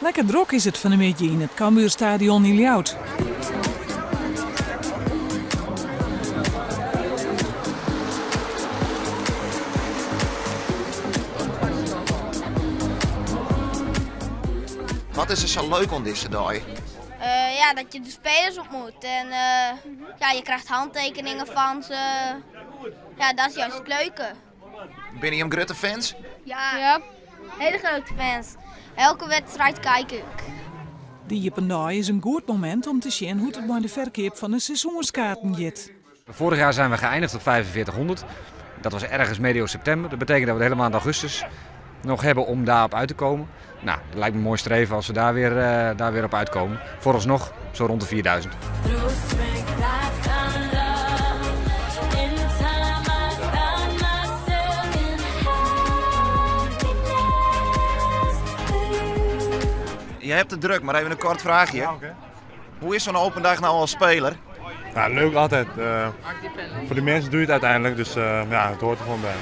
Lekker druk is het vanmiddag in het Cambuurstadion in Ljout. Wat is er zo leuk aan deze dag? Ja, dat je de spelers ontmoet en ja, je krijgt handtekeningen van ze. Ja, dat is juist het leuke. Ben je een grote fans? Ja, hele grote fans. Elke wedstrijd kijk ik. Die Jippendaai is een goed moment om te zien hoe het bij de verkoop van de seizoenskaarten gaat. Vorig jaar zijn we geëindigd op 4500. Dat was ergens medio september. Dat betekent dat we de hele maand augustus nog hebben om daarop uit te komen. Nou, dat lijkt me een mooi streven als we daar weer op uitkomen. Vooralsnog zo rond de 4000. Je hebt het druk, maar even een kort vraagje. Ja, okay. Hoe is zo'n open dag nou als speler? Ja, leuk altijd. Voor de mensen doe je het uiteindelijk, dus ja, het hoort er gewoon bij.